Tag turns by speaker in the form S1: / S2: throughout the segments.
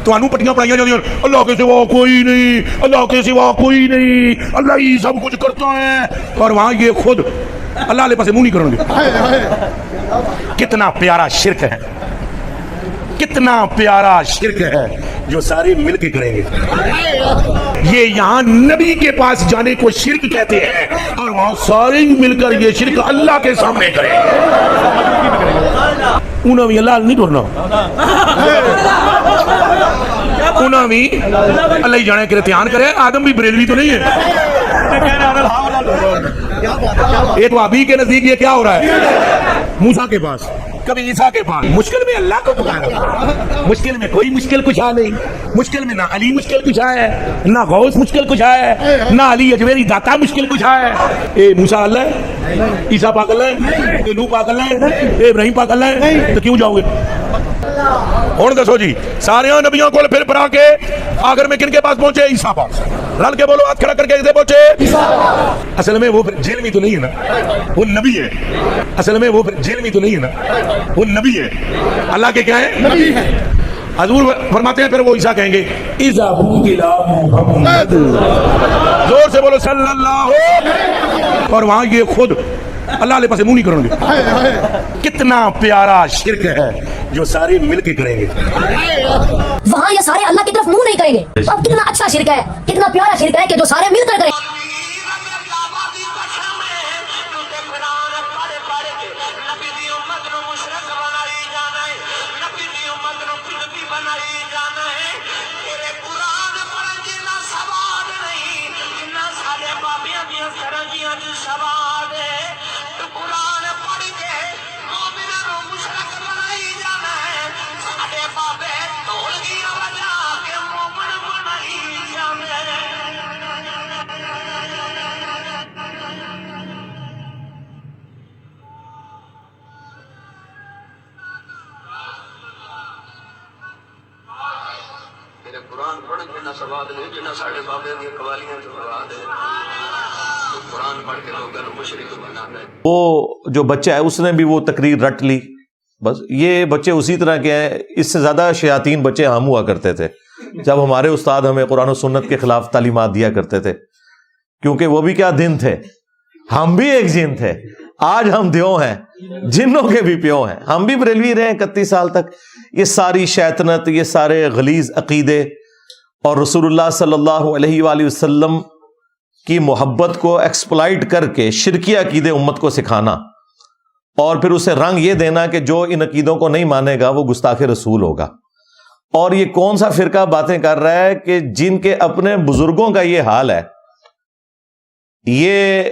S1: تو پٹیاں پڑھائیاں جاتی ہیں اللہ کے سوا کوئی نہیں، اللہ کے سوا کوئی نہیں، اللہ ہی سب کچھ کرتا ہے، اور وہاں یہ خود اللہ علیہ پاس منہ نہیں کریں گے۔ کتنا پیارا شرک ہے، کتنا پیارا شرک ہے جو سارے مل کے کریں گے۔ یہ یہاں نبی کے پاس جانے کو شرک کہتے ہیں، اور وہاں سارے مل کر یہ شرک اللہ کے سامنے کریں گے۔ انہوں بھی اللہ نہیں ٹورنا، انہوں بھی اللہ ہی جانے کے امتحان کرے۔ آدم بھی بریلوی تو نہیں ہے، یہ تو ابھی کے نزدیک یہ کیا ہو رہا ہے؟ موسیٰ کے پاس، کبھی عیسیٰ کے پاس، مشکل میں اللہ کو پکارا، مشکل میں کوئی مشکل کشا نہیں، مشکل میں نہ علی مشکل کشا ہے، نہ غوث مشکل کشا ہے، نہ علی اجمیری داتا مشکل کشا ہے۔ اے موسیٰ اللہ ہے، عیسیٰ پاک اللہ ہے، اے نوح پاک اللہ ہے، اے ابراہیم پاک اللہ ہے، تو کیوں جاؤ گے؟ اور دسو جی، سارے نبیوں کو پھر پڑھا کے آخر میں کن کے پاس پہنچے؟ عیسیٰ پاس۔ رل کے بولو، ہاتھ کھڑا کر کے کسے پہنچے؟ اصل میں وہ جیل میں تو نہیں ہے نا، وہ نبی ہے۔ اصل میں وہ جیل میں تو نہیں ہے نا، وہ نبی ہے، اللہ کے کیا ہے؟ نبی ہے۔ حضور فرماتے ہیں پھر وہ عیسیٰ کہیں گے اِذَا بُوْكِلَا مُحَمَّدُ، زور سے بولو صلی اللہ، اور وہاں یہ خود اللہ علیہ پاس منہ نہیں کریں گے۔ کتنا پیارا شرک ہے جو سارے مل کے کریں گے،
S2: وہاں یہ سارے اللہ کی طرف منہ نہیں کریں گے۔ اب کتنا اچھا شرک ہے، کتنا پیارا شرک ہے کہ جو سارے مل کر کریں۔
S3: قرآن پڑھ کے نہ سواد نہیں جنہ ساڑھے بابے دی قوالیاں تو سواد ہے، قرآن پڑھ کے لوگوں کو مشرک بنانا ہے۔
S4: وہ جو بچہ ہے اس نے بھی وہ تقریر رٹ لی، بس یہ بچے اسی طرح کے ہیں۔ اس سے زیادہ شیاطین بچے ہم ہوا کرتے تھے جب ہمارے استاد ہمیں قرآن و سنت کے خلاف تعلیمات دیا کرتے تھے، کیونکہ وہ بھی کیا دن تھے، ہم بھی ایک جن تھے۔ آج ہم دیو ہیں، جنوں کے بھی پیو ہیں، ہم بھی بریلوی رہے 31 سال تک۔ یہ ساری شیطنت، یہ سارے غلیظ عقیدے اور رسول اللہ صلی اللہ علیہ وآلہ وسلم کی محبت کو ایکسپلائٹ کر کے شرکی عقیدے امت کو سکھانا، اور پھر اسے رنگ یہ دینا کہ جو ان عقیدوں کو نہیں مانے گا وہ گستاخ رسول ہوگا۔ اور یہ کون سا فرقہ باتیں کر رہا ہے کہ جن کے اپنے بزرگوں کا یہ حال ہے۔ یہ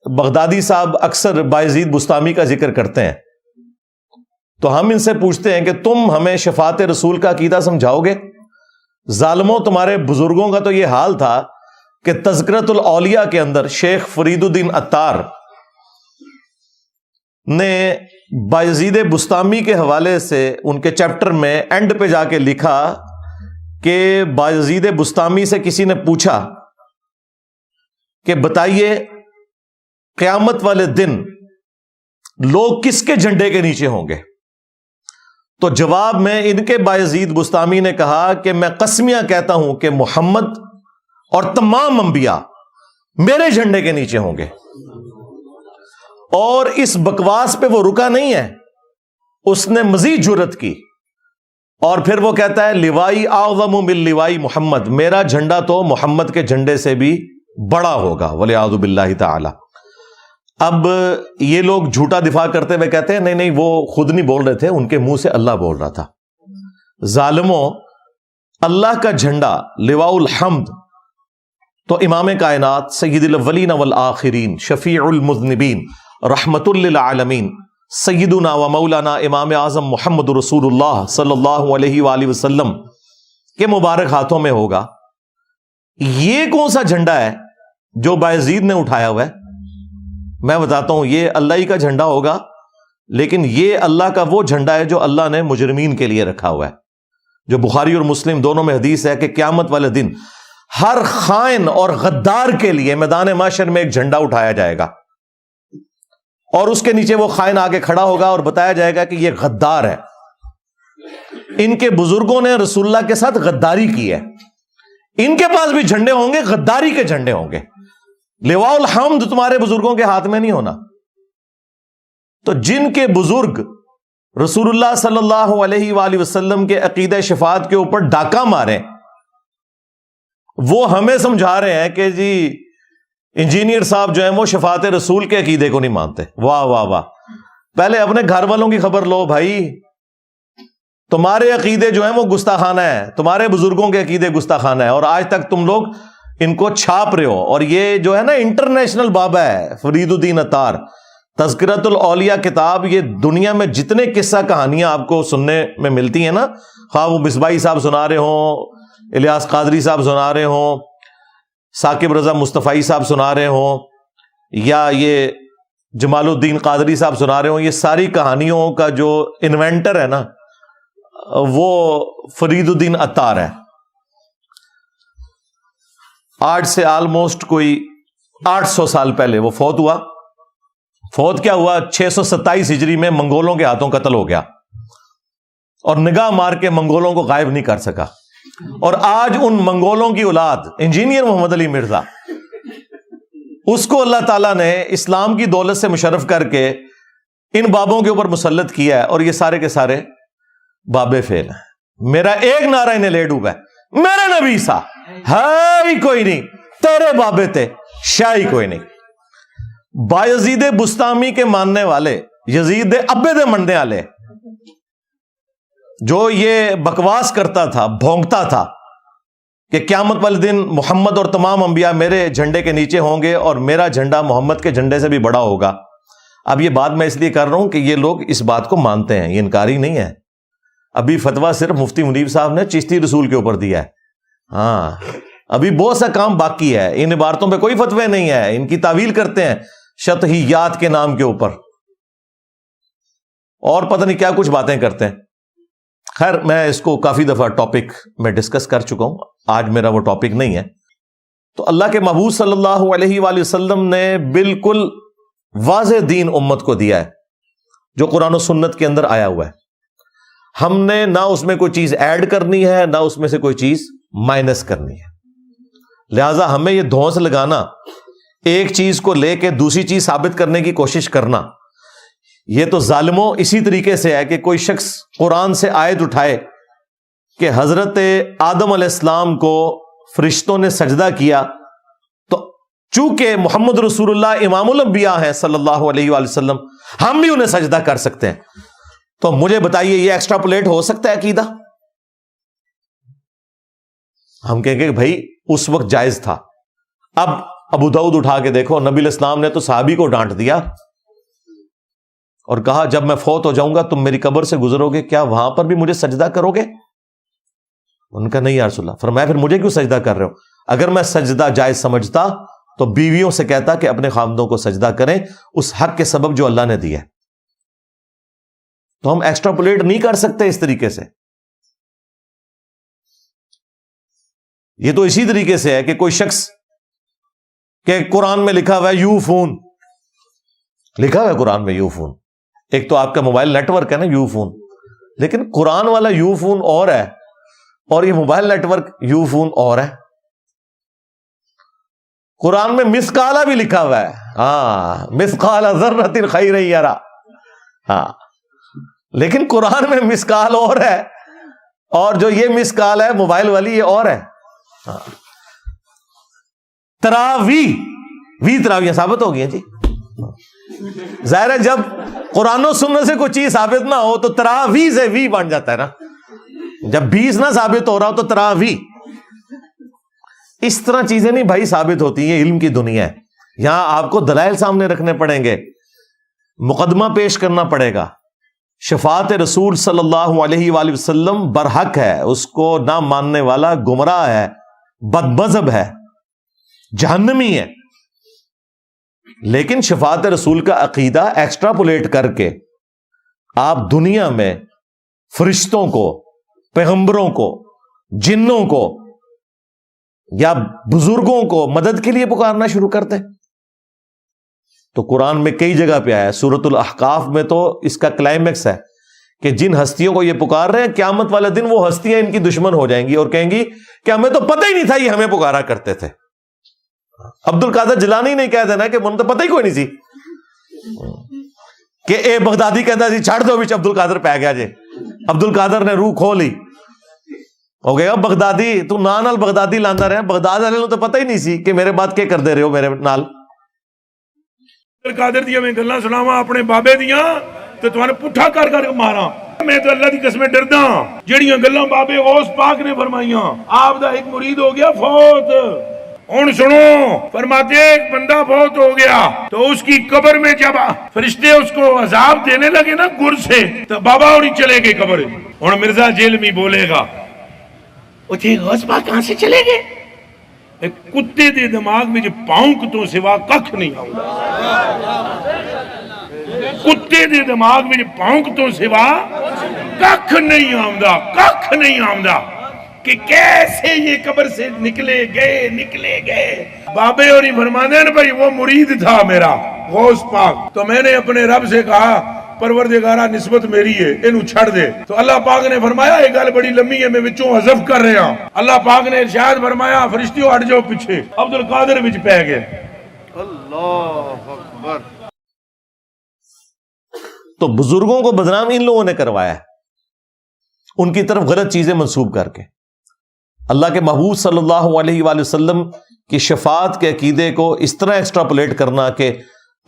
S4: بغدادی صاحب اکثر بایزید بستامی کا ذکر کرتے ہیں، تو ہم ان سے پوچھتے ہیں کہ تم ہمیں شفاعت رسول کا عقیدہ سمجھاؤ گے؟ ظالموں، تمہارے بزرگوں کا تو یہ حال تھا کہ تذکرۃ الاولیاء کے اندر شیخ فرید الدین عطار نے بایزید بستامی کے حوالے سے ان کے چیپٹر میں اینڈ پہ جا کے لکھا کہ بایزید بستامی سے کسی نے پوچھا کہ بتائیے قیامت والے دن لوگ کس کے جھنڈے کے نیچے ہوں گے؟ تو جواب میں ان کے بایزید بستامی نے کہا کہ میں قسمیاں کہتا ہوں کہ محمد اور تمام انبیاء میرے جھنڈے کے نیچے ہوں گے۔ اور اس بکواس پہ وہ رکا نہیں ہے، اس نے مزید جرأت کی، اور پھر وہ کہتا ہے لیوائی اعظم من لیوائی محمد، میرا جھنڈا تو محمد کے جھنڈے سے بھی بڑا ہوگا، والعیاذ باللہ تعالی۔ اب یہ لوگ جھوٹا دفاع کرتے ہوئے کہتے ہیں نہیں نہیں، وہ خود نہیں بول رہے تھے، ان کے منہ سے اللہ بول رہا تھا۔ ظالموں، اللہ کا جھنڈا لواء الحمد تو امام کائنات سید الاولین والآخرین شفیع المذنبین رحمت للعالمین سیدنا و مولانا امام اعظم محمد رسول اللہ صلی اللہ علیہ وآلہ وسلم کے مبارک ہاتھوں میں ہوگا۔ یہ کون سا جھنڈا ہے جو بایزید نے اٹھایا ہوا ہے؟ میں بتاتا ہوں، یہ اللہ ہی کا جھنڈا ہوگا، لیکن یہ اللہ کا وہ جھنڈا ہے جو اللہ نے مجرمین کے لیے رکھا ہوا ہے، جو بخاری اور مسلم دونوں میں حدیث ہے کہ قیامت والے دن ہر خائن اور غدار کے لیے میدان محشر میں ایک جھنڈا اٹھایا جائے گا، اور اس کے نیچے وہ خائن آگے کھڑا ہوگا اور بتایا جائے گا کہ یہ غدار ہے، ان کے بزرگوں نے رسول اللہ کے ساتھ غداری کی ہے. ان کے پاس بھی جھنڈے ہوں گے، غداری کے جھنڈے ہوں گے. لواء الحمد تمہارے بزرگوں کے ہاتھ میں نہیں ہونا. تو جن کے بزرگ رسول اللہ صلی اللہ علیہ وآلہ وسلم کے عقیدہ شفاعت کے اوپر ڈاکہ مارے، وہ ہمیں سمجھا رہے ہیں کہ جی انجینئر صاحب جو ہیں وہ شفاعت رسول کے عقیدے کو نہیں مانتے. واہ واہ واہ. پہلے اپنے گھر والوں کی خبر لو بھائی. تمہارے عقیدے جو ہیں وہ گستاخانہ ہے، تمہارے بزرگوں کے عقیدے گستاخانہ ہے، اور آج تک تم لوگ ان کو چھاپ رہے ہو. اور یہ جو ہے نا انٹرنیشنل بابا ہے فرید الدین عطار، تذکرۃ الاولیاء کتاب، یہ دنیا میں جتنے قصہ کہانیاں آپ کو سننے میں ملتی ہیں نا، خواہ وہ مصباحی صاحب سنا رہے ہوں، الیاس قادری صاحب سنا رہے ہوں، ثاقب رضا مصطفی صاحب سنا رہے ہوں، یا یہ جمال الدین قادری صاحب سنا رہے ہوں، یہ ساری کہانیوں کا جو انوینٹر ہے نا وہ فرید الدین عطار ہے. آج سے آلموسٹ کوئی 800 سال پہلے وہ فوت ہوا. فوت کیا ہوا؟ 627 ہجری میں منگولوں کے ہاتھوں قتل ہو گیا، اور نگاہ مار کے منگولوں کو غائب نہیں کر سکا. اور آج ان منگولوں کی اولاد انجینئر محمد علی مرزا، اس کو اللہ تعالیٰ نے اسلام کی دولت سے مشرف کر کے ان بابوں کے اوپر مسلط کیا ہے، اور یہ سارے کے سارے بابے فیل ہیں. میرا ایک نعرہ انہیں لے ڈوبا ہے، میرے نبی سا ہے ہی کوئی نہیں، تیرے بابے تھے شاہ ہی کوئی نہیں. بایزید بستامی کے ماننے والے، یزید ابے دے منڈے والے، جو یہ بکواس کرتا تھا، بھونکتا تھا کہ قیامت والے دن محمد اور تمام انبیاء میرے جھنڈے کے نیچے ہوں گے اور میرا جھنڈا محمد کے جھنڈے سے بھی بڑا ہوگا. اب یہ بات میں اس لیے کر رہا ہوں کہ یہ لوگ اس بات کو مانتے ہیں، یہ انکاری نہیں ہے. ابھی فتویٰ صرف مفتی منیب صاحب نے چشتی رسول کے اوپر دیا ہے. ہاں ابھی بہت سا کام باقی ہے. ان عبارتوں پہ کوئی فتوے نہیں ہے، ان کی تعویل کرتے ہیں شطحیات کے نام کے اوپر، اور پتہ نہیں کیا کچھ باتیں کرتے ہیں. خیر میں اس کو کافی دفعہ ٹاپک میں ڈسکس کر چکا ہوں، آج میرا وہ ٹاپک نہیں ہے. تو اللہ کے محبوب صلی اللہ علیہ وآلہ وسلم نے بالکل واضح دین امت کو دیا ہے جو قرآن و سنت کے اندر آیا ہوا ہے. ہم نے نہ اس میں کوئی چیز ایڈ کرنی ہے، نہ اس میں سے کوئی چیز مائنس کرنی ہے. لہذا ہمیں یہ دھونس لگانا، ایک چیز کو لے کے دوسری چیز ثابت کرنے کی کوشش کرنا، یہ تو ظالموں اسی طریقے سے ہے کہ کوئی شخص قرآن سے آیت اٹھائے کہ حضرت آدم علیہ السلام کو فرشتوں نے سجدہ کیا، تو چونکہ محمد رسول اللہ امام الانبیاء ہیں صلی اللہ علیہ وآلہ وسلم، ہم بھی انہیں سجدہ کر سکتے ہیں. تو مجھے بتائیے یہ ایکسٹراپولیٹ ہو سکتا ہے عقیدہ؟ ہم کہیں گے کہ بھائی اس وقت جائز تھا. اب ابو داؤد اٹھا کے دیکھو، نبی علیہ السلام نے تو صحابی کو ڈانٹ دیا اور کہا جب میں فوت ہو جاؤں گا تم میری قبر سے گزرو گے، کیا وہاں پر بھی مجھے سجدہ کرو گے؟ ان کا نہیں یا رسول اللہ. فرمایا پھر مجھے کیوں سجدہ کر رہے ہو؟ اگر میں سجدہ جائز سمجھتا تو بیویوں سے کہتا کہ اپنے خامدوں کو سجدہ کریں اس حق کے سبب جو اللہ نے دیا ہے. تو ہم ایکسٹراپولیٹ نہیں کر سکتے اس طریقے سے. یہ تو اسی طریقے سے ہے کہ کوئی شخص کہ قرآن میں لکھا ہوا ہے یو فون، لکھا ہوا ہے قرآن میں یو فون. ایک تو آپ کا موبائل نیٹ ورک ہے نا یو فون، لیکن قرآن والا یو فون اور ہے اور یہ mobile network Ufone اور ہے. قرآن میں مسقالہ بھی لکھا ہوا ہے، ہاں مسقال ذرۃ خیر یرا، ہاں لیکن قرآن میں مسقال اور ہے اور جو یہ مسقال ہے موبائل والی یہ اور ہے. تراویح ثابت ہو گئی ہیں جی. ظاہر ہے جب قرآن و سنت سے کوئی چیز ثابت نہ ہو تو تراویح سے وی بن جاتا ہے نا. جب 20 نہ ثابت ہو رہا ہو تو تراویح. اس طرح چیزیں نہیں بھائی ثابت ہوتی ہیں. علم کی دنیا ہے، یہاں آپ کو دلائل سامنے رکھنے پڑیں گے، مقدمہ پیش کرنا پڑے گا. شفاعت رسول صلی اللہ علیہ وآلہ وسلم برحق ہے، اس کو نہ ماننے والا گمراہ ہے، بد مذہب ہے، جہنمی ہے. لیکن شفاعت رسول کا عقیدہ ایکسٹراپولیٹ کر کے آپ دنیا میں فرشتوں کو، پیغمبروں کو، جنوں کو یا بزرگوں کو مدد کے لیے پکارنا شروع کرتے. تو قرآن میں کئی جگہ پہ آیا ہے. سورۃ الاحقاف میں تو اس کا کلائمیکس ہے کہ جن ہستیوں کو یہ پکار رہے ہیں قیامت والے دن وہ ہستیاں ان کی دشمن ہو جائیں گی اور کہیں گی کہ ہمیں تو پتہ ہی نہیں تھا یہ ہمیں پکارا کرتے تھے. عبد القادر جیلانی نہیں کہہ دینا کہ انہیں تو پتہ ہی کوئی نہیں سی کہ اے بغدادی کہتا جی چھڑ دو بچ عبد القادر پہ گیا جی. عبد القادر نے روح کھو لی, ہو گیا بغدادی تو نال بغدادی لاندہ رہے, بغداد والے تو پتہ ہی نہیں سی کہ میرے بات کیا کر دے رہے ہو میرے نال.
S1: قادر دیا میں گلاں سناواں اپنے بابے دیاں تے تواں پٹھا کر کر کے ماراں. میں تو اللہ دی قسم ڈردا ہاں جہڑیاں گلاں بابے غوث پاک نے فرمائیاں. آپ دا ایک مرید ہو گیا فوت, ہن سنو فرماتے ایک بندہ فوت ہو گیا تو اس کی قبر میں جب فرشتے اس کو عذاب دینے لگے نا گر سے, تو بابا اور چلے گئے قبر. ہن مرزا جیلمی بولے گا او جی غوث پاک کہاں سے چلے گئے؟ ایک کتے دے دماغ میں جو پاؤنک تو سوا ککھ نہیں آؤں. کتے دے دماغ میں جو پاؤنک تو سوا ککھ نہیں آؤں, ککھ نہیں آؤں کہ کیسے یہ قبر سے نکلے گئے. بابے اور ہی فرمانے ہیں بھائی وہ مرید تھا میرا غوث پاک, تو میں نے اپنے رب سے کہا پروردگارہ نسبت میری ہے انہوں چھڑ دے. تو اللہ پاک نے فرمایا یہ گل بڑی لمبی ہے میں وچوں حذف کر رہا ہوں. اللہ پاک نے ارشاد فرمایا فرشتیوں ہٹ جاؤ پیچھے. عبد القادر وچ پہ گئے.
S5: اللہ اکبر.
S4: تو بزرگوں کو بدنام ان لوگوں نے کروایا ہے, ان کی طرف غلط چیزیں منسوب کر کے. اللہ کے محبوب صلی اللہ علیہ وآلہ وسلم کی شفاعت کے عقیدے کو اس طرح ایکسٹراپولیٹ کرنا کہ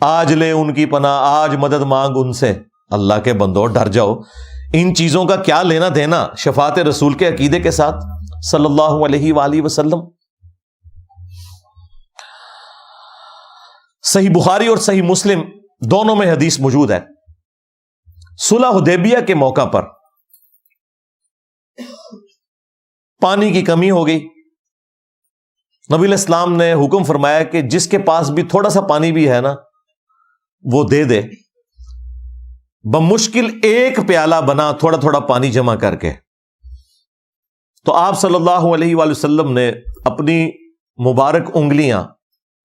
S4: آج لے ان کی پناہ, آج مدد مانگ ان سے. اللہ کے بندو ڈر جاؤ, ان چیزوں کا کیا لینا دینا شفاعت رسول کے عقیدے کے ساتھ صلی اللہ علیہ وآلہ وسلم. صحیح بخاری اور صحیح مسلم دونوں میں حدیث موجود ہے. صلح حدیبیہ کے موقع پر پانی کی کمی ہو گئی. نبی علیہ السلام نے حکم فرمایا کہ جس کے پاس بھی تھوڑا سا پانی بھی ہے نا وہ دے دے. بمشکل ایک پیالہ بنا تھوڑا تھوڑا پانی جمع کر کے. تو آپ صلی اللہ علیہ وآلہ وسلم نے اپنی مبارک انگلیاں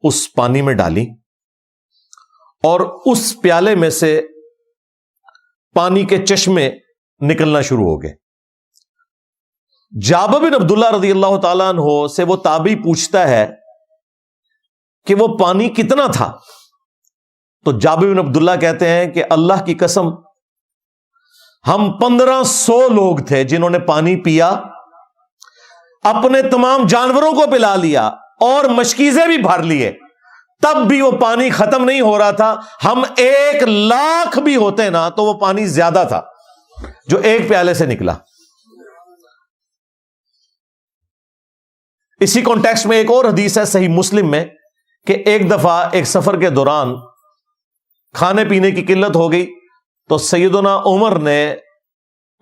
S4: اس پانی میں ڈالی اور اس پیالے میں سے پانی کے چشمے نکلنا شروع ہو گئے. جابر بن عبداللہ رضی اللہ تعالیٰ عنہ سے وہ تابعی پوچھتا ہے کہ وہ پانی کتنا تھا؟ تو جابر بن عبداللہ کہتے ہیں کہ اللہ کی قسم ہم 1500 لوگ تھے جنہوں نے پانی پیا, اپنے تمام جانوروں کو پلا لیا اور مشکیزیں بھی بھر لیے, تب بھی وہ پانی ختم نہیں ہو رہا تھا. ہم 1,00,000 بھی ہوتے نا تو وہ پانی زیادہ تھا جو ایک پیالے سے نکلا. اسی کانٹیکسٹ میں ایک اور حدیث ہے صحیح مسلم میں کہ ایک دفعہ ایک سفر کے دوران کھانے پینے کی قلت ہو گئی تو سیدنا عمر نے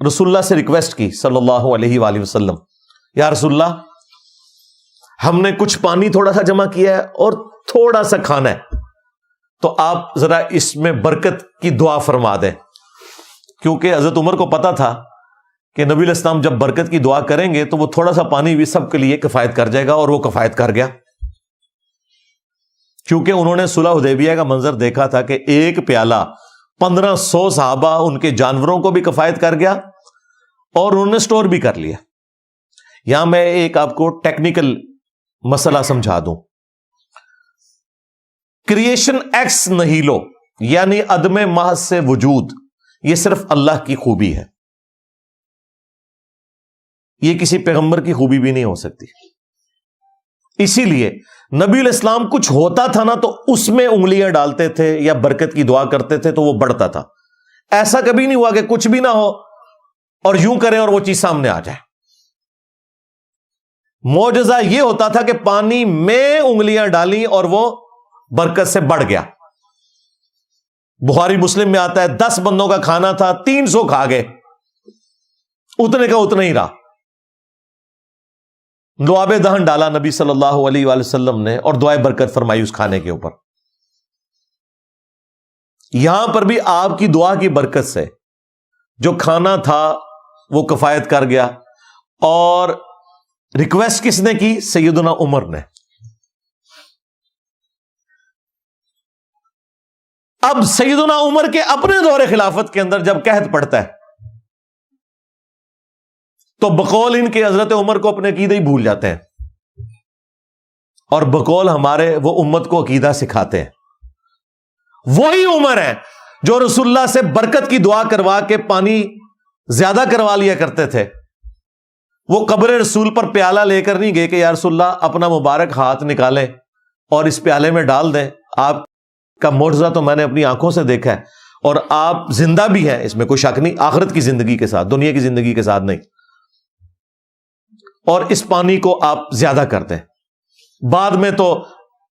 S4: رسول اللہ سے ریکویسٹ کی صلی اللہ علیہ وآلہ وسلم, یا رسول اللہ ہم نے کچھ پانی تھوڑا سا جمع کیا ہے اور تھوڑا سا کھانا ہے, تو آپ ذرا اس میں برکت کی دعا فرما دیں. کیونکہ حضرت عمر کو پتا تھا کہ نبی علیہ السلام جب برکت کی دعا کریں گے تو وہ تھوڑا سا پانی بھی سب کے لیے کفایت کر جائے گا, اور وہ کفایت کر گیا. کیونکہ انہوں نے صلح حدیبیہ کا منظر دیکھا تھا کہ ایک پیالہ 1500 صحابہ ان کے جانوروں کو بھی کفایت کر گیا اور انہوں نے سٹور بھی کر لیا. یہاں میں ایک آپ کو ٹیکنیکل مسئلہ سمجھا دوں. کریشن ایکس نہیلو یعنی عدم محض سے وجود, یہ صرف اللہ کی خوبی ہے, یہ کسی پیغمبر کی خوبی بھی نہیں ہو سکتی. اسی لیے نبی علیہ السلام کچھ ہوتا تھا نا تو اس میں انگلیاں ڈالتے تھے یا برکت کی دعا کرتے تھے تو وہ بڑھتا تھا. ایسا کبھی نہیں ہوا کہ کچھ بھی نہ ہو اور یوں کریں اور وہ چیز سامنے آ جائے. معجزہ یہ ہوتا تھا کہ پانی میں انگلیاں ڈالی اور وہ برکت سے بڑھ گیا. بخاری مسلم میں آتا ہے 10 بندوں کا کھانا تھا, 300 کھا گئے, اتنے کا اتنا ہی رہا. لعاب دہن ڈالا نبی صلی اللہ علیہ وآلہ وسلم نے اور دعائے برکت فرمائی اس کھانے کے اوپر. یہاں پر بھی آپ کی دعا کی برکت سے جو کھانا تھا وہ کفایت کر گیا. اور ریکویسٹ کس نے کی؟ سیدنا عمر نے. اب سیدنا عمر کے اپنے دور خلافت کے اندر جب قحط پڑتا ہے تو بقول ان کے حضرت عمر کو اپنے عقیدہ ہی بھول جاتے ہیں، اور بقول ہمارے وہ امت کو عقیدہ سکھاتے ہیں۔ وہی عمر ہے جو رسول اللہ سے برکت کی دعا کروا کے پانی زیادہ کروا لیا کرتے تھے، وہ قبر رسول پر پیالہ لے کر نہیں گئے کہ یا رسول اللہ اپنا مبارک ہاتھ نکالیں اور اس پیالے میں ڈال دیں، آپ کا معجزہ تو میں نے اپنی آنکھوں سے دیکھا ہے اور آپ زندہ بھی ہیں، اس میں کوئی شک نہیں، آخرت کی زندگی کے ساتھ، دنیا کی زندگی کے ساتھ نہیں، اور اس پانی کو آپ زیادہ کرتے ہیں۔ بعد میں تو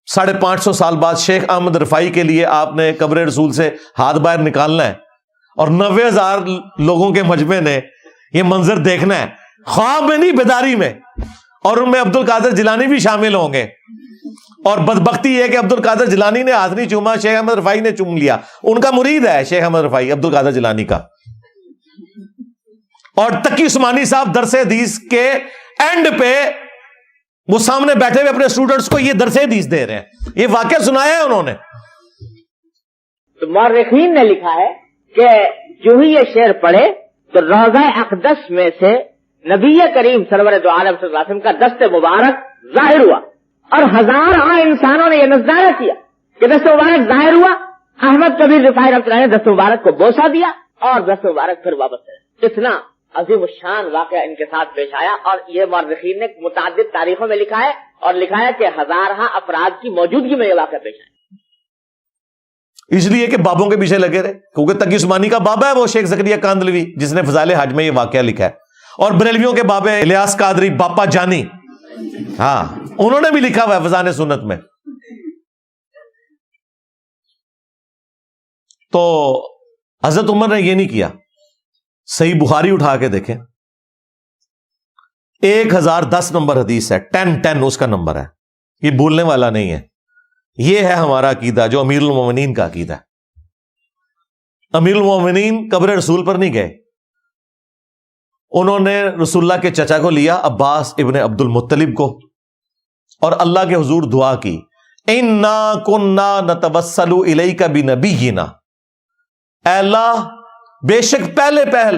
S4: 550 سال بعد شیخ احمد رفاعی کے لیے آپ نے قبر رسول سے ہاتھ باہر نکالنا ہے، اور 90,000 لوگوں کے مجمع نے یہ منظر دیکھنا ہے، خواب میں نہیں بیداری میں، اور ان میں عبد القادر جیلانی بھی شامل ہوں گے۔ اور بدبختی یہ کہ عبد القادر جیلانی نے ہاتھ نہیں چوما، شیخ احمد رفاعی نے چوم لیا، ان کا مرید ہے شیخ احمد رفاعی عبد القادر جیلانی کا۔ اور تقی عثمانی صاحب درس حدیث کے اینڈ پہ وہ سامنے بیٹھے ہوئے اپنے اسٹوڈنٹس کو یہ درس حدیث دے رہے ہیں، یہ واقعہ سنایا ہے انہوں نے۔
S6: تو مورخین نے لکھا ہے کہ جو ہی یہ شعر پڑھے تو روضہ اقدس میں سے نبی کریم سرور دو عالم صلی اللہ علیہ وسلم کا دست مبارک ظاہر ہوا، اور ہزاروں انسانوں نے یہ نظارہ کیا کہ دست مبارک ظاہر ہوا۔ احمد کبیر رفاعی رحمۃ اللہ نے دست مبارک کو بوسہ دیا اور دست مبارک پھر واپس کرا۔ اتنا عظیم الشان واقعہ ان کے ساتھ پیش آیا، اور یہ مورخین نے متعدد تاریخوں میں لکھا ہے، اور لکھا ہے کہ ہزارہ افراد کی موجودگی میں یہ واقعہ پیش آیا۔
S4: اس لیے کہ بابوں کے پیچھے لگے رہے، کیونکہ تقی عثمانی کا بابا ہے وہ شیخ زکریا کاندلوی جس نے فضائل حج میں یہ واقعہ لکھا ہے، اور بریلویوں کے بابے الیاس قادری باپا جانی، ہاں انہوں نے بھی لکھا ہوا ہے فضائل سنت میں۔ تو حضرت عمر نے یہ نہیں کیا۔ صحیح بخاری اٹھا کے دیکھیں، 1010 نمبر حدیث ہے، 10 اس کا نمبر ہے، یہ بولنے والا نہیں ہے۔ یہ ہے ہمارا عقیدہ جو امیر المومنین کا عقیدہ ہے۔ امیر المومنین قبر رسول پر نہیں گئے، انہوں نے رسول اللہ کے چچا کو لیا، عباس ابن عبد المطلب کو، اور اللہ کے حضور دعا کی، اِنَّا كُنَّا نَتَوَسَّلُ إِلَيْكَ بِنَبِيِّنَا، اے اللہ بے شک پہلے پہل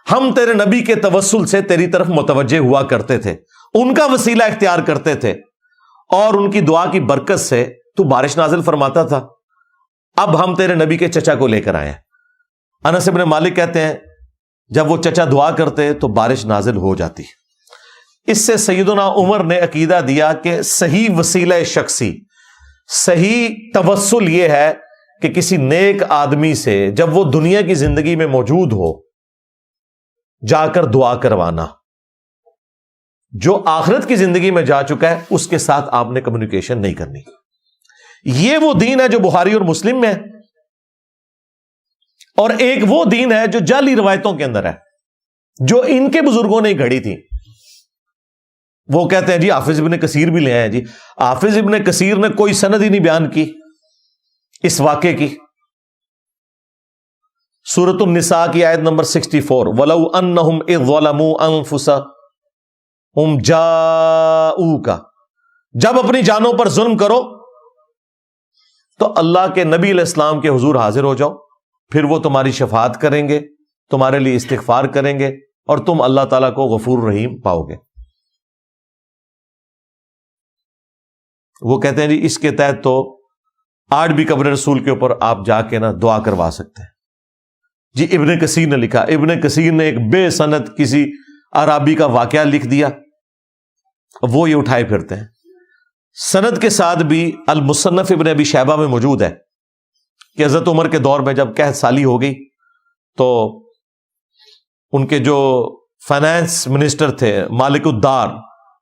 S4: ہم تیرے نبی کے توسل سے تیری طرف متوجہ ہوا کرتے تھے، ان کا وسیلہ اختیار کرتے تھے، اور ان کی دعا کی برکت سے تو بارش نازل فرماتا تھا۔ اب ہم تیرے نبی کے چچا کو لے کر آئے ہیں۔ انس بن مالک کہتے ہیں جب وہ چچا دعا کرتے تو بارش نازل ہو جاتی۔ اس سے سیدنا عمر نے عقیدہ دیا کہ صحیح وسیلہ شخصی، صحیح توسل یہ ہے کہ کسی نیک آدمی سے جب وہ دنیا کی زندگی میں موجود ہو جا کر دعا کروانا، جو آخرت کی زندگی میں جا چکا ہے اس کے ساتھ آپ نے کمیونیکیشن نہیں کرنی۔ یہ وہ دین ہے جو بخاری اور مسلم میں ہے، اور ایک وہ دین ہے جو جعلی روایتوں کے اندر ہے جو ان کے بزرگوں نے گھڑی تھی۔ وہ کہتے ہیں جی حافظ ابن کثیر بھی لے آئے، جی حافظ ابن کثیر نے کوئی سند ہی نہیں بیان کی اس واقعے کی۔ سورۃ النساء کی آیت نمبر 64، وَلَوْ أَنَّهُمْ إِذْ ظَلَمُوا أَنفُسَهُمْ جَاءُوكَ، جب اپنی جانوں پر ظلم کرو تو اللہ کے نبی علیہ السلام کے حضور حاضر ہو جاؤ، پھر وہ تمہاری شفاعت کریں گے، تمہارے لیے استغفار کریں گے، اور تم اللہ تعالیٰ کو غفور رحیم پاؤ گے۔ وہ کہتے ہیں جی اس کے تحت تو آج بھی قبر رسول کے اوپر آپ جا کے نا دعا کروا سکتے ہیں۔ جی ابن کثیر نے لکھا، ابن کثیر نے ایک بے سند کسی عرابی کا واقعہ لکھ دیا، وہ یہ اٹھائے پھرتے ہیں۔ سند کے ساتھ بھی المصنف ابن ابی شیبہ میں موجود ہے کہ حضرت عمر کے دور میں جب قحط سالی ہو گئی تو ان کے جو فائنانس منسٹر تھے مالک الدار،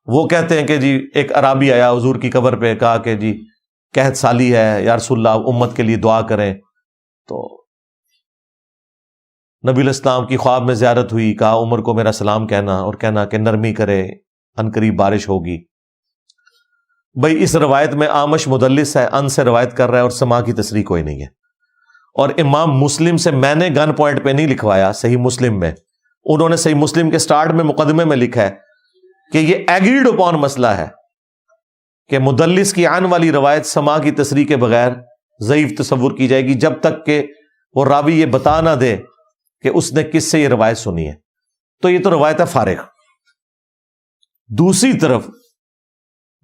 S4: وہ کہتے ہیں کہ جی ایک عرابی آیا حضور کی قبر پہ، کہا کہ جی قحط سالی ہے یا رسول اللہ امت کے لیے دعا کریں۔ تو نبی علیہ السلام کی خواب میں زیارت ہوئی، کہا عمر کو میرا سلام کہنا اور کہنا کہ نرمی کرے، عنقریب بارش ہوگی۔ بھئی اس روایت میں آمش مدلس ہے، ان سے روایت کر رہا ہے اور سما کی تصریح کوئی نہیں ہے۔ اور امام مسلم سے میں نے گن پوائنٹ پہ نہیں لکھوایا، صحیح مسلم میں انہوں نے صحیح مسلم کے سٹارٹ میں مقدمے میں لکھا ہے کہ یہ ایگریڈ اپون مسئلہ ہے کہ مدلس کی عن والی روایت سما کی تصریح کے بغیر ضعیف تصور کی جائے گی جب تک کہ وہ راوی یہ بتا نہ دے کہ اس نے کس سے یہ روایت سنی ہے۔ تو یہ تو روایت ہے فارغ۔ دوسری طرف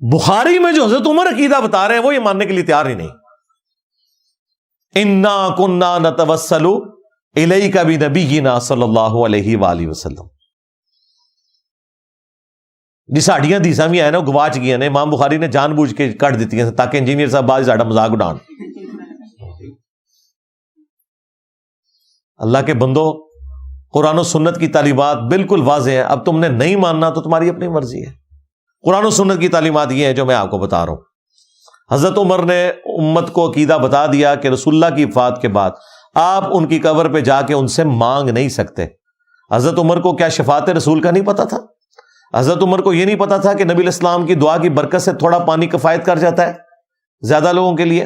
S4: بخاری میں جو حضرت عمر عقیدہ بتا رہے ہیں وہ یہ ماننے کے لیے تیار ہی نہیں. انا کننا نتوسل الیک بنبینا صلی اللہ علیہ وآلہ وسلم. جی ساڑیاں دیساں بھی آئے نا گواچ گیا نے, امام بخاری نے جان بوجھ کے کٹ دیتی ہیں تاکہ انجینئر صاحب بعض ساڑا مذاق اڑان. اللہ کے بندو, قرآن و سنت کی تعلیمات بالکل واضح ہیں. اب تم نے نہیں ماننا تو تمہاری اپنی مرضی ہے. قرآن و سنت کی تعلیمات یہ ہیں جو میں آپ کو بتا رہا ہوں. حضرت عمر نے امت کو عقیدہ بتا دیا کہ رسول اللہ کی وفات کے بعد آپ ان کی قبر پہ جا کے ان سے مانگ نہیں سکتے. حضرت عمر کو کیا شفاعت رسول کا نہیں پتا تھا؟ حضرت عمر کو یہ نہیں پتا تھا کہ نبی الاسلام کی دعا کی برکت سے تھوڑا پانی کفایت کر جاتا ہے زیادہ لوگوں کے لیے؟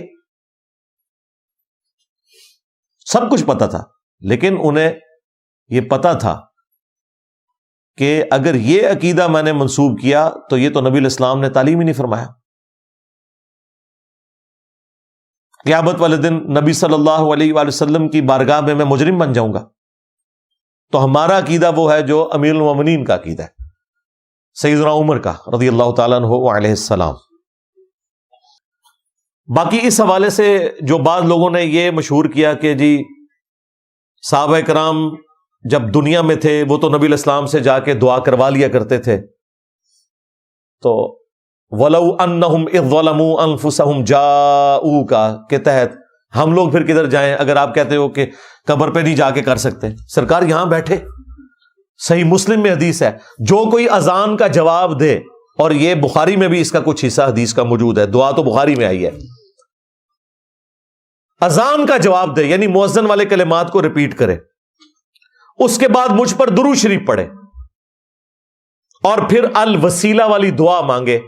S4: سب کچھ پتا تھا, لیکن انہیں یہ پتا تھا کہ اگر یہ عقیدہ میں نے منسوب کیا تو یہ تو نبی الاسلام نے تعلیم ہی نہیں فرمایا. قیامت والے دن نبی صلی اللہ علیہ وآلہ وسلم کی بارگاہ میں مجرم بن جاؤں گا. تو ہمارا عقیدہ وہ ہے جو امیر المومنین کا عقیدہ ہے, سیدنا عمر کا رضی اللہ تعالیٰ عنہ علیہ السلام. باقی اس حوالے سے جو بعض لوگوں نے یہ مشہور کیا کہ جی صحابہ کرام جب دنیا میں تھے وہ تو نبی الاسلام سے جا کے دعا کروا لیا کرتے تھے, تو وَلَوْ أَنَّهُمْ إِذْ ظَلَمُوا أَنفُسَهُمْ جَاءُوكَ کے تحت ہم لوگ پھر کدھر جائیں اگر آپ کہتے ہو کہ قبر پہ نہیں جا کے کر سکتے؟ سرکار یہاں بیٹھے. صحیح مسلم میں حدیث ہے, جو کوئی اذان کا جواب دے, اور یہ بخاری میں بھی اس کا کچھ حصہ حدیث کا موجود ہے, دعا تو بخاری میں آئی ہے, اذان کا جواب دے یعنی مؤذن والے کلمات کو ریپیٹ کرے, اس کے بعد مجھ پر درود شریف پڑھے, اور پھر الوسیلہ والی دعا مانگے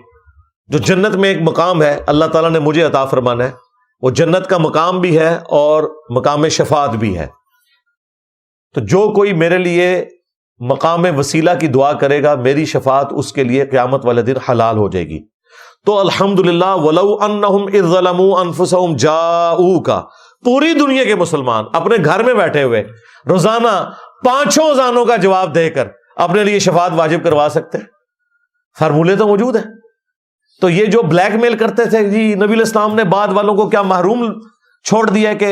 S4: جو جنت میں ایک مقام ہے اللہ تعالیٰ نے مجھے عطا فرمانا ہے, وہ جنت کا مقام بھی ہے اور مقام شفاعت بھی ہے. تو جو کوئی میرے لیے مقام وسیلہ کی دعا کرے گا میری شفاعت اس کے لیے قیامت والے دن حلال ہو جائے گی. تو الحمدللہ وَلَوْ أَنَّهُمْ إِذْ ظَلَمُوا أَنفُسَهُمْ جَاءُوكَ, پوری دنیا کے مسلمان اپنے گھر میں بیٹھے ہوئے روزانہ 5 اذانوں کا جواب دے کر اپنے لیے شفاعت واجب کروا سکتے ہیں. فارمولے تو موجود ہیں. تو یہ جو بلیک میل کرتے تھے جی نبی الاسلام نے بعد والوں کو کیا محروم چھوڑ دیا ہے کہ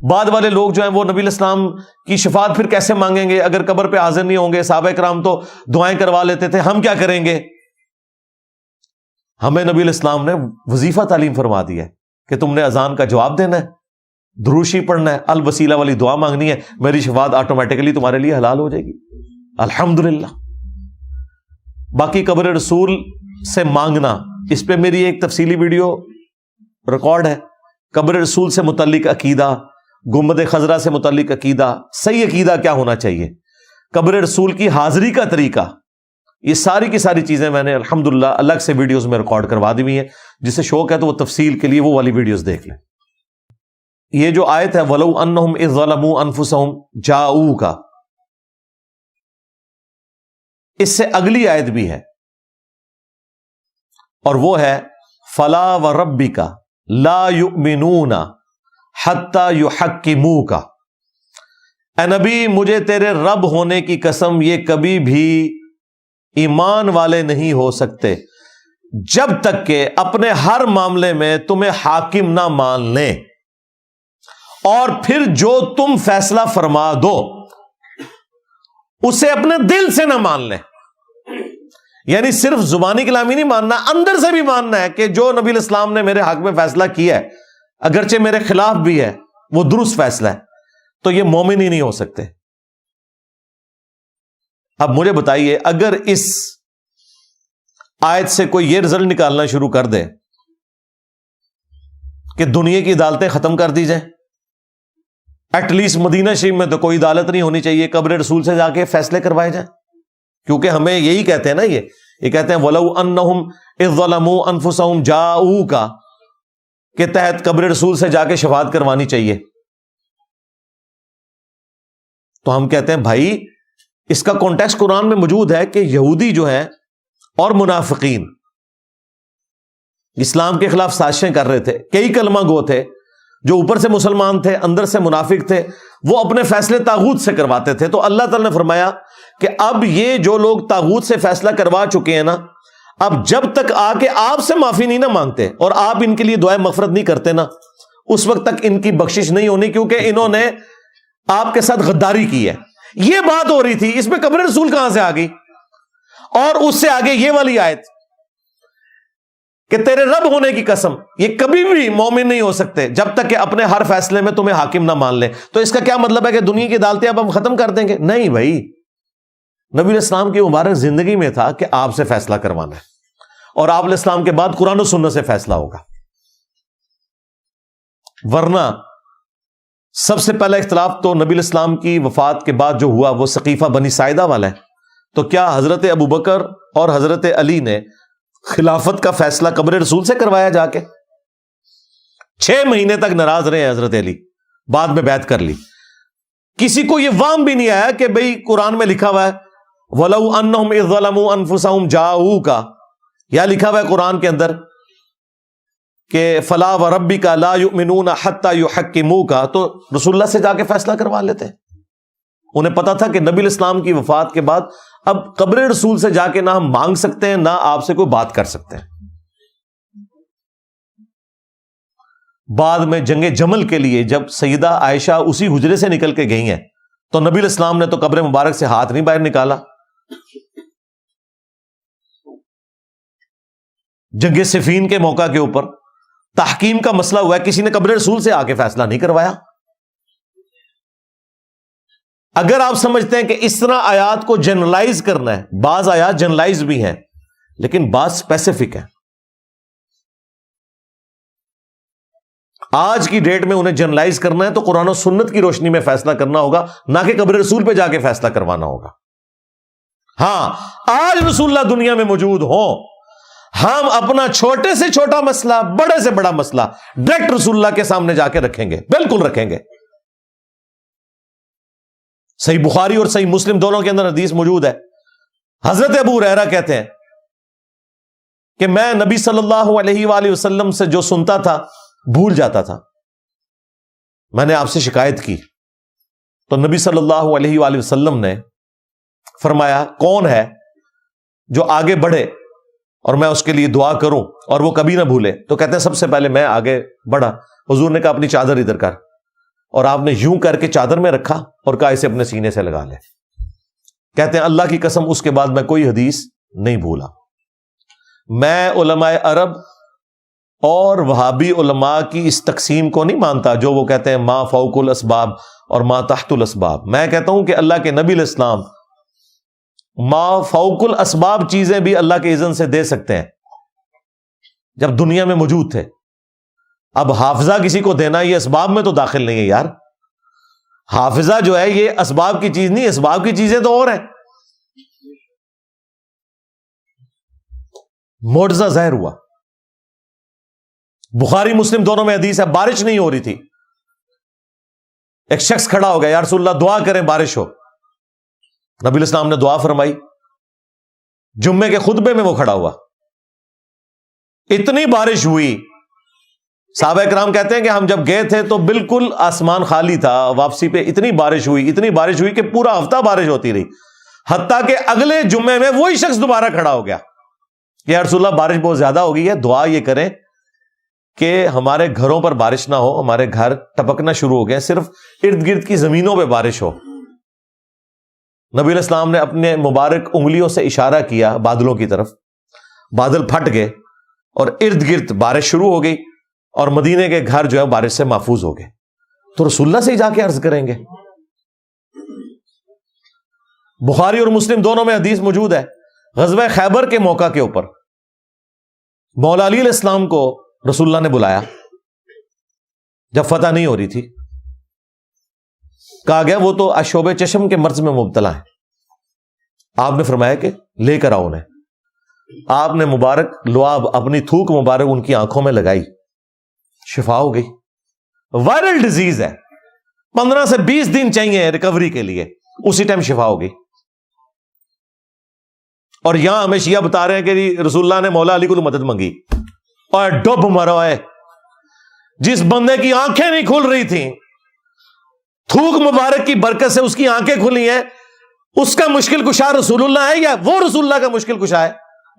S4: بعد والے لوگ جو ہیں وہ نبی الاسلام کی شفاعت پھر کیسے مانگیں گے اگر قبر پہ حاضر نہیں ہوں گے؟ صحابہ کرام تو دعائیں کروا لیتے تھے, ہم کیا کریں گے؟ ہمیں نبی الاسلام نے وظیفہ تعلیم فرما دی ہے کہ تم نے اذان کا جواب دینا ہے, دروشی پڑھنا ہے, الوسیلہ والی دعا مانگنی ہے, میری شفاعت آٹومیٹکلی تمہارے لیے حلال ہو جائے گی. الحمدللہ. باقی قبر رسول سے مانگنا, اس پہ میری ایک تفصیلی ویڈیو ریکارڈ ہے. قبر رسول سے متعلق عقیدہ, گنبد خضرا سے متعلق عقیدہ, صحیح عقیدہ کیا ہونا چاہیے, قبر رسول کی حاضری کا طریقہ, یہ ساری کی ساری چیزیں میں نے الحمدللہ الگ سے ویڈیوز میں ریکارڈ کروا دی ہوئی ہیں. جسے شوق ہے تو وہ تفصیل کے لیے وہ والی ویڈیوز دیکھ لیں. یہ جو آیت ہے وَلَوْ أَنَّهُمْ إِذْ ظَلَمُوا أَنفُسَهُمْ جَاءُوكَ, اس سے اگلی آیت بھی ہے اور وہ ہے فَلَا وَرَبِّكَ لَا يُؤْمِنُونَ حَتَّى يُحَكِّمُوكَ. اے نبی مجھے تیرے رب ہونے کی قسم یہ کبھی بھی ایمان والے نہیں ہو سکتے جب تک کہ اپنے ہر معاملے میں تمہیں حاکم نہ مان لیں, اور پھر جو تم فیصلہ فرما دو اسے اپنے دل سے نہ مان لیں. یعنی صرف زبانی کلامی نہیں ماننا, اندر سے بھی ماننا ہے کہ جو نبی الاسلام نے میرے حق میں فیصلہ کیا ہے اگرچہ میرے خلاف بھی ہے وہ درست فیصلہ ہے. تو یہ مومن ہی نہیں ہو سکتے. اب مجھے بتائیے اگر اس آیت سے کوئی یہ رزلٹ نکالنا شروع کر دے کہ دنیا کی عدالتیں ختم کر دی جائیں, ایٹ لیسٹ مدینہ شریف میں تو کوئی عدالت نہیں ہونی چاہیے, قبر رسول سے جا کے فیصلے کروائے جائیں, کیونکہ ہمیں یہی کہتے ہیں نا, یہ کہتے ہیں وَلَوْ أَنَّهُمْ إِذْ ظَلَمُوا أَنفُسَهُمْ جَاءُوكَ کے تحت قبر رسول سے جا کے شفاعت کروانی چاہیے. تو ہم کہتے ہیں بھائی اس کا کانٹیکسٹ قرآن میں موجود ہے کہ یہودی جو ہیں اور منافقین اسلام کے خلاف سازشیں کر رہے تھے, کئی کلمہ گو تھے جو اوپر سے مسلمان تھے اندر سے منافق تھے, وہ اپنے فیصلے طاغوت سے کرواتے تھے. تو اللہ تعالیٰ نے فرمایا کہ اب یہ جو لوگ طاغوت سے فیصلہ کروا چکے ہیں نا اب جب تک آ کے آپ سے معافی نہیں نہ مانگتے اور آپ ان کے لیے دعائیں مغفرت نہیں کرتے نا، اس وقت تک ان کی بخشش نہیں ہونی، کیونکہ انہوں نے آپ کے ساتھ غداری کی ہے. یہ بات ہو رہی تھی، اس میں قبر رسول کہاں سے آ گئی؟ اور اس سے آگے یہ والی آیت کہ تیرے رب ہونے کی قسم، یہ کبھی بھی مومن نہیں ہو سکتے جب تک کہ اپنے ہر فیصلے میں تمہیں حاکم نہ مان لیں. تو اس کا کیا مطلب ہے کہ دنیا کی عدالتیں اب ہم ختم کر دیں گے؟ نہیں بھائی، نبی علیہ السلام کی مبارک زندگی میں تھا کہ آپ سے فیصلہ کروانا ہے، اور آپ علیہ السلام کے بعد قرآن و سنت سے فیصلہ ہوگا. ورنہ سب سے پہلا اختلاف تو نبی علیہ السلام کی وفات کے بعد جو ہوا وہ سقیفہ بنی ساعدہ والا ہے. تو کیا حضرت ابوبکر اور حضرت علی نے خلافت کا فیصلہ قبر رسول سے کروایا جا کے؟ 6 مہینے تک ناراض رہے ہیں حضرت علی، بعد میں بیعت کر لی. کسی کو یہ وام بھی نہیں آیا کہ بھئی قرآن میں لکھا ہوا ہے وَلَوْ أَنَّهُمْ إِذْ ظَلَمُوا أَنفُسَهُمْ جَاءُوكَ، یا لکھا ہوا ہے قرآن کے اندر کہ فَلَا وَرَبِّكَ لَا يُؤْمِنُونَ حَتَّى يُحَكِّمُوكَ، تو رسول اللہ سے جا کے فیصلہ کروا لیتے ہیں. انہیں پتا تھا کہ نبی علیہ السلام کی وفات کے بعد اب قبر رسول سے جا کے نہ ہم مانگ سکتے ہیں نہ آپ سے کوئی بات کر سکتے ہیں. بعد میں جنگ جمل کے لیے جب سیدہ عائشہ اسی حجرے سے نکل کے گئی ہیں تو نبی علیہ السلام نے تو قبر مبارک سے ہاتھ نہیں باہر نکالا. جنگ صفین کے موقع کے اوپر تحکیم کا مسئلہ ہوا ہے، کسی نے قبر رسول سے آ کے فیصلہ نہیں کروایا. اگر آپ سمجھتے ہیں کہ اس طرح آیات کو جنرلائز کرنا ہے، بعض آیات جنرلائز بھی ہیں لیکن بعض اسپیسیفک ہیں. آج کی ڈیٹ میں انہیں جنرلائز کرنا ہے تو قرآن و سنت کی روشنی میں فیصلہ کرنا ہوگا، نہ کہ قبر رسول پہ جا کے فیصلہ کروانا ہوگا. ہاں، آج رسول اللہ دنیا میں موجود ہوں، ہم اپنا چھوٹے سے چھوٹا مسئلہ، بڑے سے بڑا مسئلہ ڈائریکٹ رسول اللہ کے سامنے جا کے رکھیں گے، بالکل رکھیں گے. صحیح بخاری اور صحیح مسلم دونوں کے اندر حدیث موجود ہے. حضرت ابو ہریرہ کہتے ہیں کہ میں نبی صلی اللہ علیہ وآلہ وسلم سے جو سنتا تھا بھول جاتا تھا. میں نے آپ سے شکایت کی تو نبی صلی اللہ علیہ وآلہ وسلم نے فرمایا کون ہے جو آگے بڑھے اور میں اس کے لیے دعا کروں اور وہ کبھی نہ بھولے؟ تو کہتے ہیں سب سے پہلے میں آگے بڑھا. حضور نے کہا اپنی چادر ادھر کر، اور آپ نے یوں کر کے چادر میں رکھا اور کہا اسے اپنے سینے سے لگا لے. کہتے ہیں اللہ کی قسم اس کے بعد میں کوئی حدیث نہیں بھولا. میں علماء عرب اور وہابی علماء کی اس تقسیم کو نہیں مانتا جو وہ کہتے ہیں ما فوق الاسباب اور ما تحت الاسباب. میں کہتا ہوں کہ اللہ کے نبی علیہ السلام ما فوق الاسباب چیزیں بھی اللہ کے اذن سے دے سکتے ہیں جب دنیا میں موجود تھے. اب حافظہ کسی کو دینا یہ اسباب میں تو داخل نہیں ہے یار. حافظہ جو ہے یہ اسباب کی چیز نہیں، اسباب کی چیزیں تو اور ہیں. معجزہ ظاہر ہوا. بخاری مسلم دونوں میں حدیث ہے، بارش نہیں ہو رہی تھی، ایک شخص کھڑا ہو گیا یا رسول اللہ دعا کریں بارش ہو. نبی علیہ السلام نے دعا فرمائی. جمعے کے خطبے میں وہ کھڑا ہوا، اتنی بارش ہوئی. صحابہ کرام کہتے ہیں کہ ہم جب گئے تھے تو بالکل آسمان خالی تھا، واپسی پہ اتنی بارش ہوئی کہ پورا ہفتہ بارش ہوتی رہی، حتیٰ کہ اگلے جمعے میں وہی شخص دوبارہ کھڑا ہو گیا کہ یا رسول اللہ بارش بہت زیادہ ہو گئی ہے، دعا یہ کریں کہ ہمارے گھروں پر بارش نہ ہو، ہمارے گھر ٹپکنا شروع ہو گئے، صرف ارد گرد کی زمینوں پہ بارش ہو. نبی علیہ السلام نے اپنے مبارک انگلیوں سے اشارہ کیا بادلوں کی طرف، بادل پھٹ گئے اور ارد گرد بارش شروع ہو گئی اور مدینے کے گھر جو ہے بارش سے محفوظ ہو گئے. تو رسول اللہ سے ہی جا کے عرض کریں گے. بخاری اور مسلم دونوں میں حدیث موجود ہے. غزوہ خیبر کے موقع کے اوپر مولا علی علیہ السلام کو رسول اللہ نے بلایا جب فتح نہیں ہو رہی تھی. کہا گیا وہ تو اشوب چشم کے مرض میں مبتلا ہے. آپ نے فرمایا کہ لے کر آؤ انہیں. آپ نے مبارک لعاب اپنی تھوک مبارک ان کی آنکھوں میں لگائی، شفا ہو گئی. وائرل ڈیزیز ہے، 15 سے 20 دن چاہیے ریکوری کے لیے، اسی ٹائم شفا ہو گئی. اور یہاں ہمیں شیعہ بتا رہے ہیں کہ رسول اللہ نے مولا علی کو مدد مانگی. اور ڈب مرو ہے، جس بندے کی آنکھیں نہیں کھل رہی تھیں، تھوک مبارک کی برکت سے اس کی آنکھیں کھلی ہیں، اس کا مشکل کشا رسول اللہ ہے یا وہ رسول اللہ کا مشکل کشا ہے؟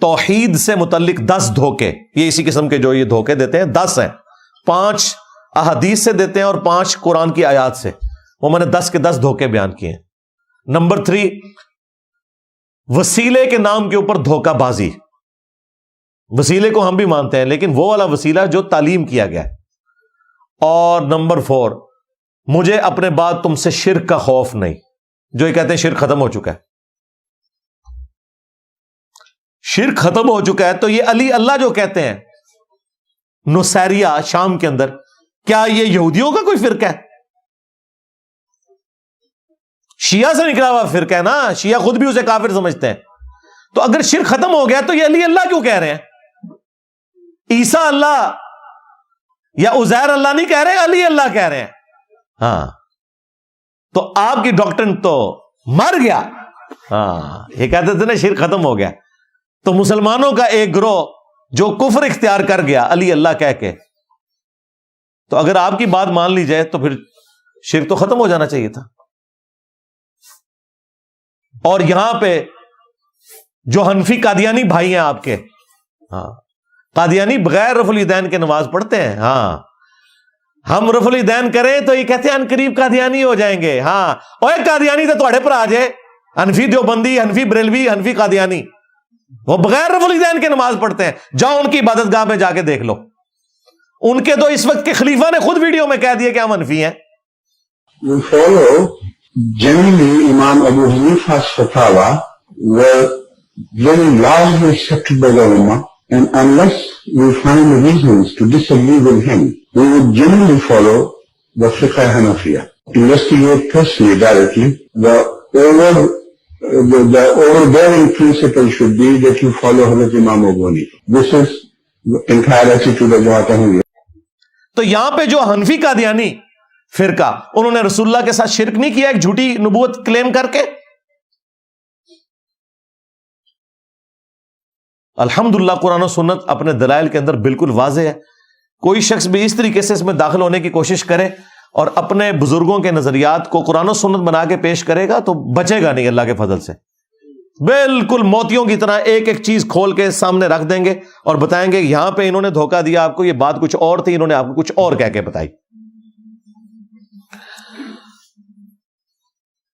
S4: توحید سے متعلق 10 دھوکے، یہ اسی قسم کے جو یہ دھوکے دیتے ہیں 10 ہیں، 5 احادیث سے دیتے ہیں اور 5 قرآن کی آیات سے، وہ میں نے 10 کے 10 دھوکے بیان کیے ہیں۔ نمبر 3، وسیلے کے نام کے اوپر دھوکہ بازی۔ وسیلے کو ہم بھی مانتے ہیں لیکن وہ والا وسیلہ جو تعلیم کیا گیا ہے۔ اور نمبر 4، مجھے اپنے بعد تم سے شرک کا خوف نہیں، جو یہ کہتے ہیں شرک ختم ہو چکا ہے، شرک ختم ہو چکا ہے۔ تو یہ علی اللہ جو کہتے ہیں نصیریہ شام کے اندر، کیا یہ یہودیوں کا کوئی فرقہ ہے؟ شیعہ سے نکلا ہوا فرقہ ہے نا، شیعہ خود بھی اسے کافر سمجھتے ہیں۔ تو اگر شرک ختم ہو گیا تو یہ علی اللہ کیوں کہہ رہے ہیں؟ عیسیٰ اللہ یا عزیر اللہ نہیں کہہ رہے، علی اللہ کہہ رہے ہیں۔ ہاں، تو آپ کی ڈاکٹرن تو مر گیا۔ ہاں، یہ کہتے تھے نا شرک ختم ہو گیا، تو مسلمانوں کا ایک گروہ جو کفر اختیار کر گیا علی اللہ کہہ کے، تو اگر آپ کی بات مان لی جائے تو پھر شرک تو ختم ہو جانا چاہیے تھا۔ اور یہاں پہ جو حنفی قادیانی بھائی ہیں آپ کے، ہاں، قادیانی بغیر رفع الیدین کے نماز پڑھتے ہیں۔ ہاں، ہم رفع الیدین کریں تو یہ کہتے ہیں ان قریب قادیانی ہو جائیں گے۔ ہاں، اوے قادیانی تو تھوڑے پر آ جائے، حنفی دیوبندی، حنفی بریلوی، حنفی قادیانی، وہ بغیر رفع الیدین کے نماز پڑھتے ہیں۔ جاؤ ان کی عبادت گاہ میں جا کے دیکھ لو، ان کے تو اس وقت کے خلیفہ نے خود ویڈیو میں کہہ دیا کہ ہم حنفی ہیں۔
S7: We follow generally Imam Abu Hanifa's fatwa were very largely accepted by the Ummah, and unless we find reasons to disagree with him, we would generally follow the Fiqh Hanafiya. Investigate personally, directly. The overbearing principle should be that you follow Hazrat Imam Abu Hanifa. This is the entire attitude of Jamaat Ahmadiyya.
S4: تو یہاں پہ جو حنفی قادیانی فرقہ، انہوں نے رسول اللہ کے ساتھ شرک نہیں کیا ایک جھوٹی نبوت کلیم کر کے؟ الحمدللہ قرآن و سنت اپنے دلائل کے اندر بالکل واضح ہے۔ کوئی شخص بھی اس طریقے سے اس میں داخل ہونے کی کوشش کرے اور اپنے بزرگوں کے نظریات کو قرآن و سنت بنا کے پیش کرے گا تو بچے گا نہیں اللہ کے فضل سے۔ بالکل موتیوں کی طرح ایک ایک چیز کھول کے سامنے رکھ دیں گے اور بتائیں گے یہاں پہ انہوں نے دھوکہ دیا آپ کو، یہ بات کچھ اور تھی، انہوں نے آپ کو کچھ اور کہہ کے بتائی۔